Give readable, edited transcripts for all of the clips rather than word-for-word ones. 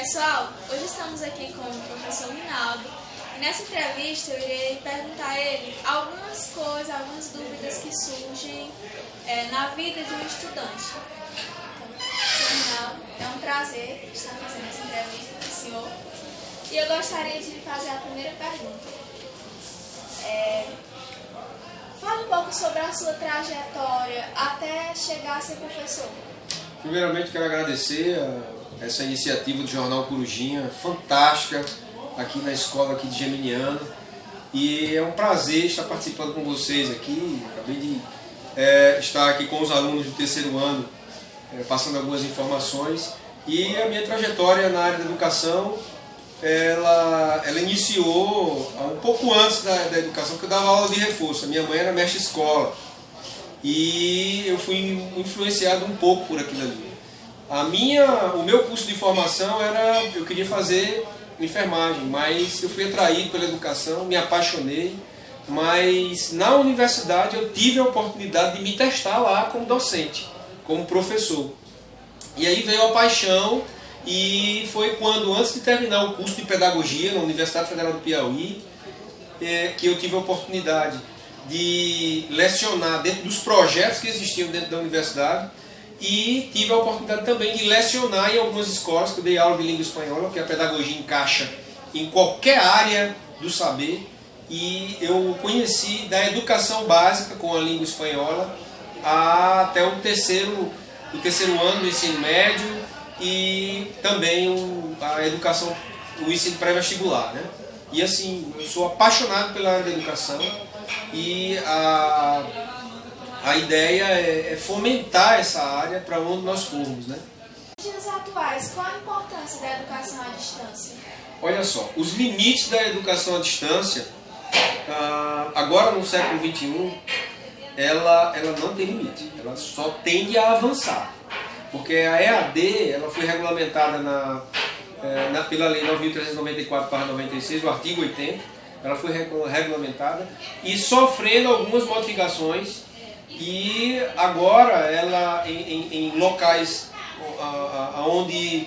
Pessoal, hoje estamos aqui com o professor Rinaldo e nessa entrevista eu irei perguntar a ele algumas coisas, algumas dúvidas que surgem na vida de um estudante. Então, professor Rinaldo, é um prazer estar fazendo essa entrevista com o senhor e eu gostaria de lhe fazer a primeira pergunta. Fala um pouco sobre a sua trajetória até chegar a ser professor. Primeiramente, quero agradecer essa iniciativa do Jornal Corujinha, fantástica, aqui na escola aqui de Geminiano. E é um prazer estar participando com vocês aqui. Acabei de estar aqui com os alunos do terceiro ano, passando algumas informações. E a minha trajetória na área da educação, ela iniciou um pouco antes da educação, porque eu dava aula de reforço. A minha mãe era mestre de escola. E eu fui influenciado um pouco por aquilo ali. O meu curso de formação eu queria fazer enfermagem, mas eu fui atraído pela educação, me apaixonei, mas na universidade eu tive a oportunidade de me testar lá como docente, como professor. E aí veio a paixão e foi quando, antes de terminar o curso de pedagogia na Universidade Federal do Piauí, que eu tive a oportunidade de lecionar dentro dos projetos que existiam dentro da universidade e tive a oportunidade também de lecionar em algumas escolas, que eu dei aula de língua espanhola, porque a pedagogia encaixa em qualquer área do saber, e eu conheci da educação básica com a língua espanhola até o terceiro ano do ensino médio e também a educação, o ensino pré-vestibular, né? E assim, eu sou apaixonado pela área da educação e a ideia é fomentar essa área para onde nós formos, né? Nos dias atuais, qual a importância da educação à distância? Olha só, os limites da educação à distância, agora no século XXI, ela não tem limite, ela só tende a avançar. Porque a EAD ela foi regulamentada pela Lei 9.394/96, o artigo 80, ela foi regulamentada e sofrendo algumas modificações, e agora ela em locais onde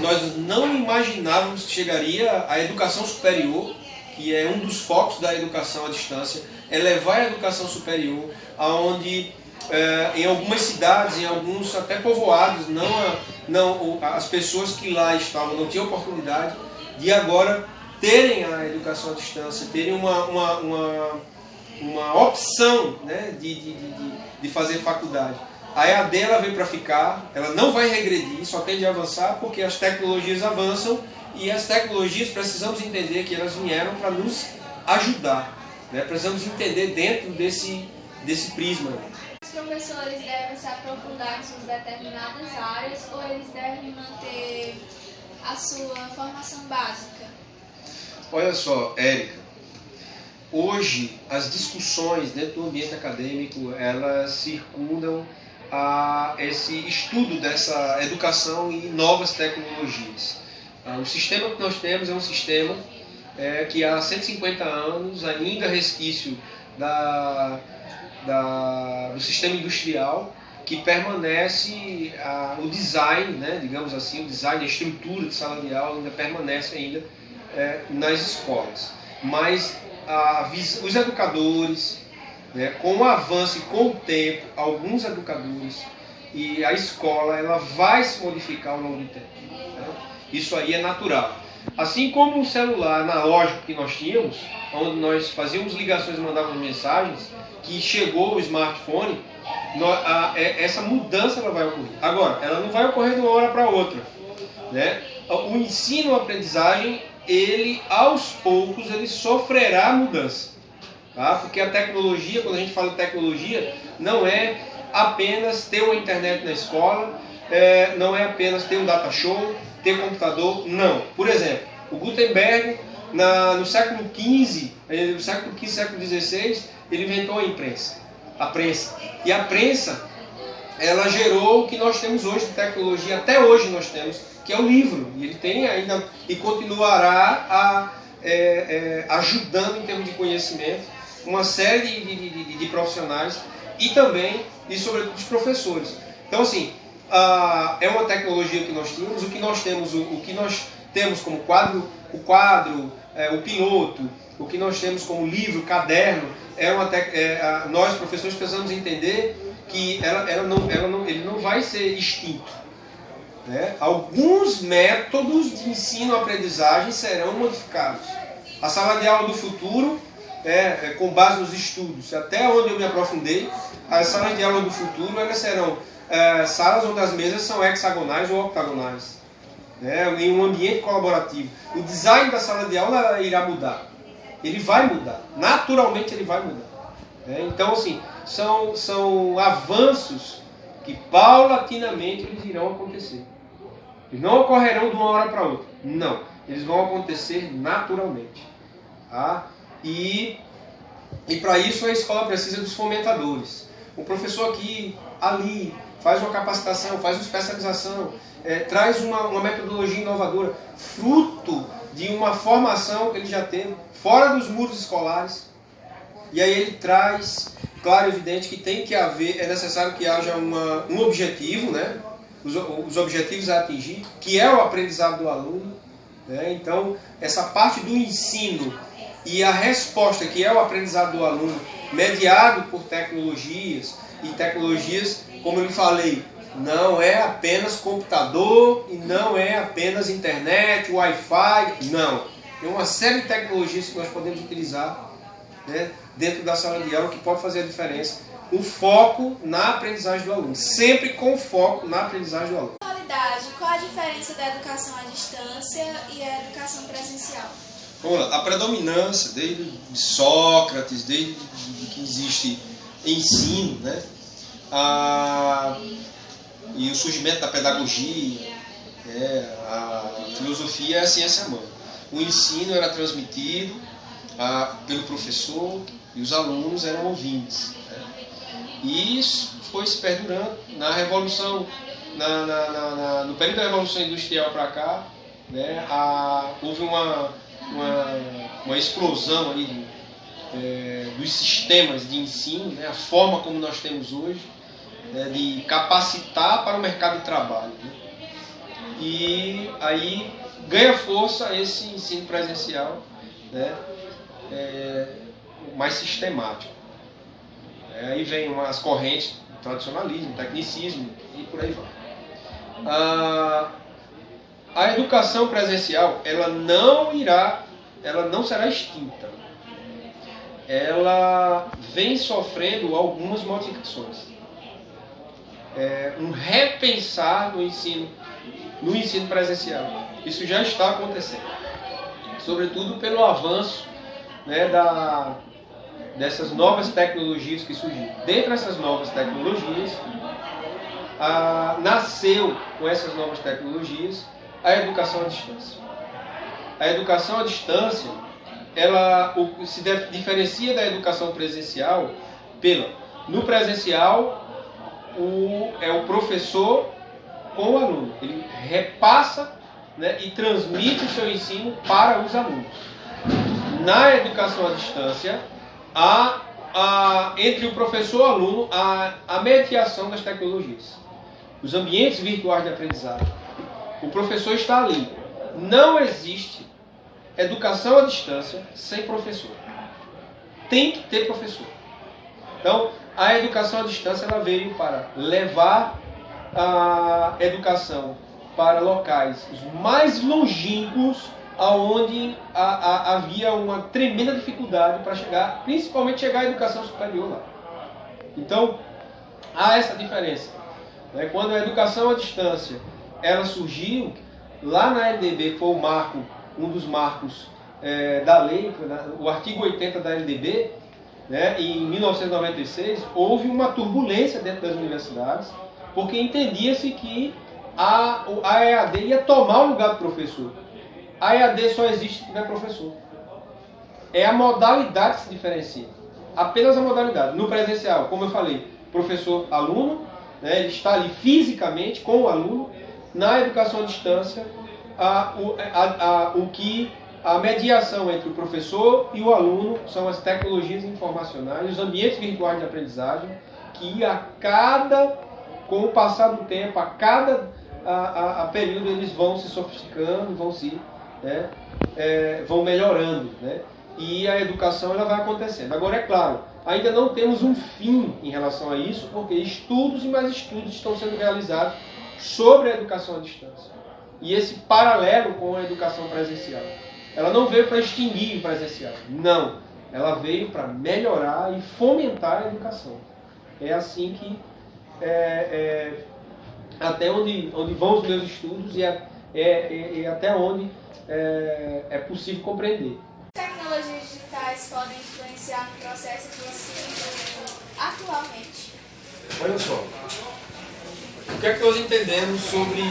nós não imaginávamos que chegaria a educação superior, que é um dos focos da educação à distância, é levar a educação superior aonde em algumas cidades, em alguns até povoados, as pessoas que lá estavam não tinham oportunidade de agora terem a educação à distância, terem uma opção, né, de fazer faculdade. A EAD ela veio para ficar, ela não vai regredir, só tende a avançar porque as tecnologias avançam e as tecnologias precisamos entender que elas vieram para nos ajudar, né? Precisamos entender dentro desse prisma. Os professores devem se aprofundar em suas determinadas áreas ou eles devem manter a sua formação básica? Olha só, Érica, hoje as discussões dentro do ambiente acadêmico, elas circundam a esse estudo dessa educação e novas tecnologias. O sistema que nós temos é um sistema que há 150 anos, ainda resquício do sistema industrial, que permanece o design, né, digamos assim, o design, a estrutura de sala de aula ainda permanece ainda nas escolas. Mas os educadores, né, com o avanço e com o tempo, alguns educadores e a escola, ela vai se modificar ao longo do tempo, né? Isso aí é natural. Assim como o celular analógico que nós tínhamos, onde nós fazíamos ligações e mandávamos mensagens, que chegou o smartphone, essa mudança ela vai ocorrer. Agora, ela não vai ocorrer de uma hora para outra, né? O ensino, a aprendizagem, ele aos poucos ele sofrerá mudança, tá? Porque a tecnologia, quando a gente fala de tecnologia, não é apenas ter uma internet na escola, não é apenas ter um data show, ter computador, não. Por exemplo, o Gutenberg no século XV, século XVI, ele inventou a prensa. E a prensa, ela gerou o que nós temos hoje de tecnologia, até hoje nós temos, que é o livro. E ele tem ainda e continuará ajudando em termos de conhecimento uma série de profissionais e também, e sobretudo, os professores. Então, assim, é uma tecnologia que nós tínhamos, o que nós temos como quadro, o piloto, o que nós temos como livro, caderno, nós professores precisamos entender que ele não vai ser extinto. Né? Alguns métodos de ensino-aprendizagem serão modificados. A sala de aula do futuro, com base nos estudos, até onde eu me aprofundei, as salas de aula do futuro elas serão salas onde as mesas são hexagonais ou octagonais, né? Em um ambiente colaborativo. O design da sala de aula irá mudar. Ele vai mudar. Naturalmente ele vai mudar. Então, assim, são avanços que paulatinamente eles irão acontecer. Eles não ocorrerão de uma hora para outra. Não. Eles vão acontecer naturalmente. Tá? E para isso a escola precisa dos fomentadores. O professor aqui, ali, faz uma capacitação, faz uma especialização, traz uma metodologia inovadora, fruto de uma formação que ele já teve, fora dos muros escolares. E aí ele traz, claro, evidente que tem que haver, é necessário que haja um objetivo, né? Os objetivos a atingir, que é o aprendizado do aluno. Né? Então, essa parte do ensino e a resposta, que é o aprendizado do aluno, mediado por tecnologias, e tecnologias, como eu lhe falei, não é apenas computador e não é apenas internet, Wi-Fi, não. Tem uma série de tecnologias que nós podemos utilizar, né, dentro da sala de aula que pode fazer a diferença. O foco na aprendizagem do aluno, sempre com foco na aprendizagem do aluno. Qual a diferença da educação à distância e a educação presencial? A predominância, desde Sócrates, desde que existe ensino, né? E o surgimento da pedagogia, a filosofia é a ciência mãe. O ensino era transmitido pelo professor e os alunos eram ouvintes. Né? E isso foi se perdurando na Revolução, no período da Revolução Industrial para cá, né? Houve uma explosão aí dos sistemas de ensino, né? A forma como nós temos hoje, né? De capacitar para o mercado de trabalho. Né? E aí ganha força esse ensino presencial, né? Mais sistemático. Aí vem as correntes do tradicionalismo, tecnicismo e por aí vai. A educação presencial ela não será extinta. Ela vem sofrendo algumas modificações. Um repensar no ensino presencial. Isso já está acontecendo, sobretudo pelo avanço, né, dessas novas tecnologias que surgiram. Dentre essas novas tecnologias, nasceu com essas novas tecnologias a educação à distância. A educação à distância, ela se diferencia da educação presencial no presencial, é o professor com o aluno. Ele repassa, né, e transmite o seu ensino para os alunos. Na educação à distância, entre o professor e o aluno, a mediação das tecnologias. Os ambientes virtuais de aprendizagem. O professor está ali. Não existe educação à distância sem professor. Tem que ter professor. Então, a educação à distância ela veio para levar a educação para locais mais longínquos, aonde havia uma tremenda dificuldade para chegar, principalmente chegar à educação superior lá. Então, há essa diferença. Quando a educação à distância ela surgiu, lá na LDB, que foi um dos marcos da lei, o artigo 80 da LDB, né, em 1996, houve uma turbulência dentro das universidades, porque entendia-se que a EAD ia tomar o lugar do professor. A EAD só existe se tiver professor. É a modalidade que se diferencia. Apenas a modalidade. No presencial, como eu falei, professor-aluno, né, ele está ali fisicamente com o aluno. Na educação à distância, a mediação entre o professor e o aluno são as tecnologias informacionais, os ambientes virtuais de aprendizagem, que a cada com o passar do tempo, a cada período eles vão se sofisticando, vão melhorando, né? E a educação ela vai acontecendo. Agora, é claro, ainda não temos um fim em relação a isso, porque estudos e mais estudos estão sendo realizados sobre a educação à distância. E esse paralelo com a educação presencial. Ela não veio para extinguir o presencial, não. Ela veio para melhorar e fomentar a educação. É assim que até onde vão os meus estudos e até onde é possível compreender. Tecnologias digitais podem influenciar no processo de ensino atualmente? Olha só, o que é que nós entendemos sobre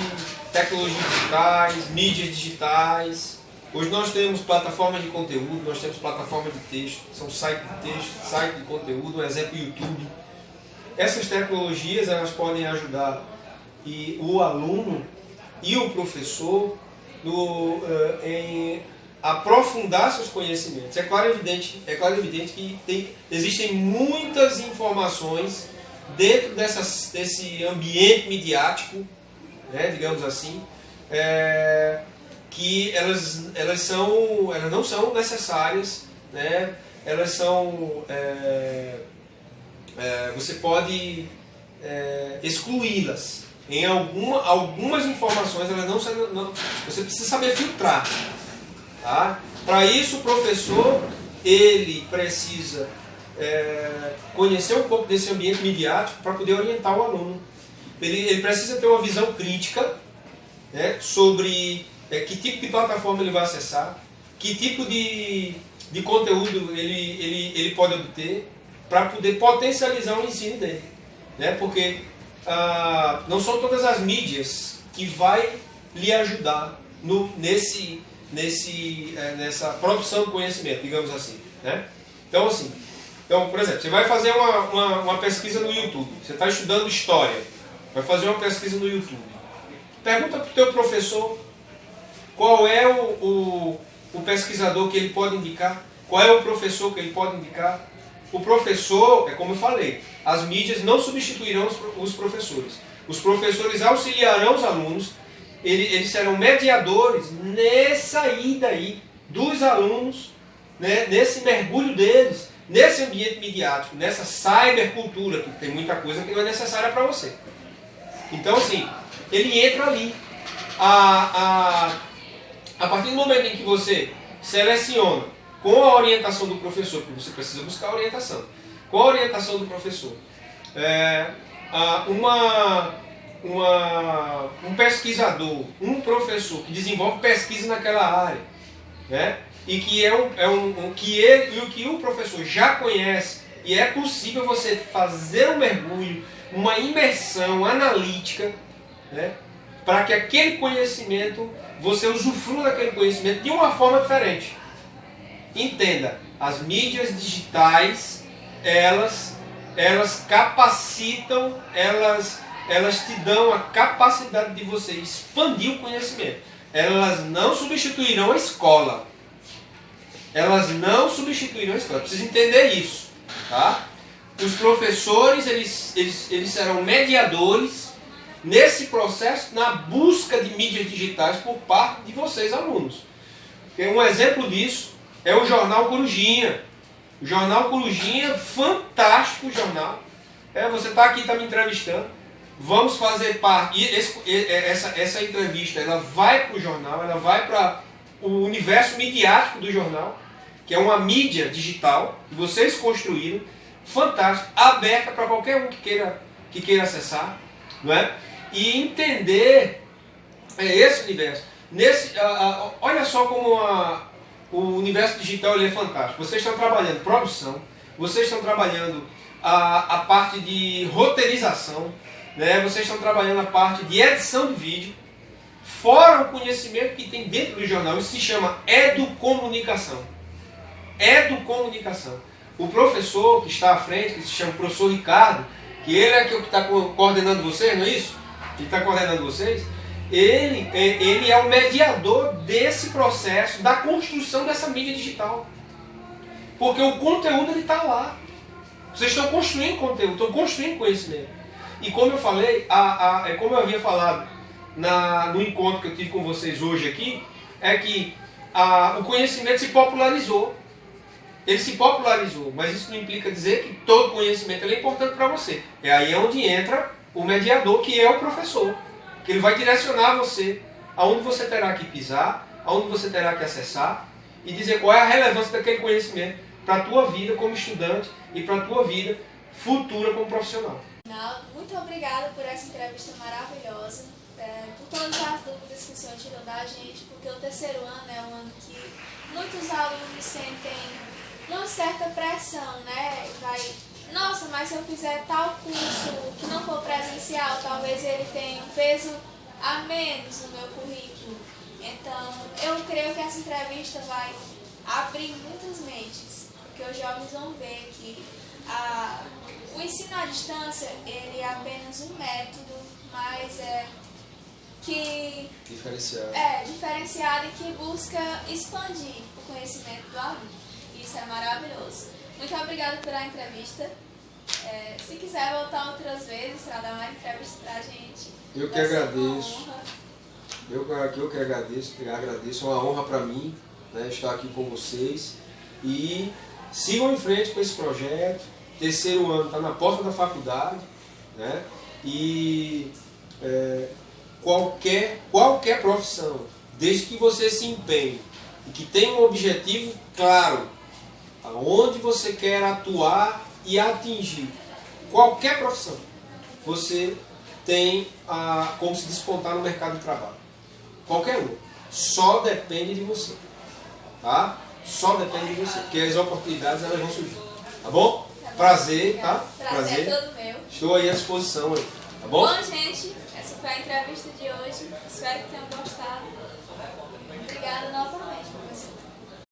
tecnologias digitais, mídias digitais? Hoje nós temos plataformas de conteúdo, nós temos plataformas de texto, são sites de texto, site de conteúdo, um exemplo YouTube. Essas tecnologias elas podem ajudar o aluno e o professor em aprofundar seus conhecimentos. É claro e evidente que existem muitas informações dentro desse ambiente midiático, né, digamos assim, que elas não são necessárias, né? Elas são você pode excluí-las. Em algumas informações elas você precisa saber filtrar, tá? Para isso o professor ele precisa conhecer um pouco desse ambiente midiático para poder orientar o aluno. Ele precisa ter uma visão crítica, né, sobre que tipo de plataforma ele vai acessar, que tipo de conteúdo ele pode obter para poder potencializar o ensino dele, né? Porque não são todas as mídias que vai lhe ajudar nessa produção de conhecimento, digamos assim, né? Então, por exemplo, você vai fazer uma pesquisa no YouTube, você está estudando história, vai fazer uma pesquisa no YouTube. Pergunta para o teu professor qual é o pesquisador que ele pode indicar, qual é o professor que ele pode indicar. O professor, é como eu falei, as mídias não substituirão os professores. Os professores auxiliarão os alunos, eles serão mediadores nessa ida aí dos alunos, né, nesse mergulho deles, nesse ambiente midiático, nessa cybercultura, que tem muita coisa que não é necessária para você. Então, assim, ele entra ali. A partir do momento em que você seleciona com a orientação do professor, porque você precisa buscar a orientação, com a orientação do professor, um pesquisador, um professor que desenvolve pesquisa naquela área, né? E que que o professor já conhece, e é possível você fazer um mergulho, uma imersão analítica, né, para que aquele conhecimento, você usufrua daquele conhecimento de uma forma diferente. Entenda, as mídias digitais, elas capacitam, elas te dão a capacidade de você expandir o conhecimento. Elas não substituirão a escola. Elas não substituirão a escola. Precisa entender isso, tá? Os professores, eles serão mediadores nesse processo, na busca de mídias digitais por parte de vocês, alunos. Um exemplo disso é o Jornal Corujinha. O Jornal Corujinha, fantástico jornal. Você está aqui, está me entrevistando. Vamos fazer parte. Essa entrevista ela vai para o jornal, ela vai para o universo midiático do jornal, que é uma mídia digital que vocês construíram, fantástica, aberta para qualquer um que queira acessar, não é? E entender esse universo. Olha só como o universo digital ele é fantástico. Vocês estão trabalhando produção, vocês estão trabalhando a parte de roteirização, né? Vocês estão trabalhando a parte de edição de vídeo, fora o conhecimento que tem dentro do jornal. Isso se chama educomunicação. Educomunicação. O professor que está à frente, que se chama professor Ricardo, que ele é que está coordenando vocês, não é isso? Ele está coordenando vocês. Ele é o mediador desse processo, da construção dessa mídia digital. Porque o conteúdo está lá. Vocês estão construindo conteúdo, estão construindo conhecimento. E como eu falei, como eu havia falado no encontro que eu tive com vocês hoje aqui, é que o conhecimento se popularizou. Ele se popularizou, mas isso não implica dizer que todo conhecimento é importante para você. É aí onde entra o mediador, que é o professor. Que ele vai direcionar você aonde você terá que pisar, aonde você terá que acessar e dizer qual é a relevância daquele conhecimento para a tua vida como estudante e para a tua vida futura como profissional. Muito obrigada por essa entrevista maravilhosa, por todas as dúvidas que o senhor tirou da gente, porque o terceiro ano é um ano que muitos alunos sentem uma certa pressão, né? Nossa, mas se eu fizer tal curso que não for presencial, talvez ele tenha um peso a menos no meu currículo. Então, eu creio que essa entrevista vai abrir muitas mentes, porque os jovens vão ver que o ensino à distância ele é apenas um método, mas diferenciado e que busca expandir o conhecimento do aluno. Isso é maravilhoso. Muito obrigada pela entrevista. Se quiser voltar outras vezes para dar uma entrevista para a gente. Eu que agradeço. Eu que agradeço. É uma honra para mim, né, estar aqui com vocês. E sigam em frente com esse projeto. Terceiro ano está na porta da faculdade, né? E qualquer profissão, desde que você se empenhe e que tenha um objetivo claro, aonde você quer atuar e atingir, qualquer profissão, você tem como se despontar no mercado de trabalho. Qualquer um. Só depende de você. Tá? Só depende de você. Porque as oportunidades elas vão surgir. Tá bom? Prazer, tá? Prazer é todo meu. Estou aí à disposição. Tá bom? Bom, gente, essa foi a entrevista de hoje. Espero que tenham gostado.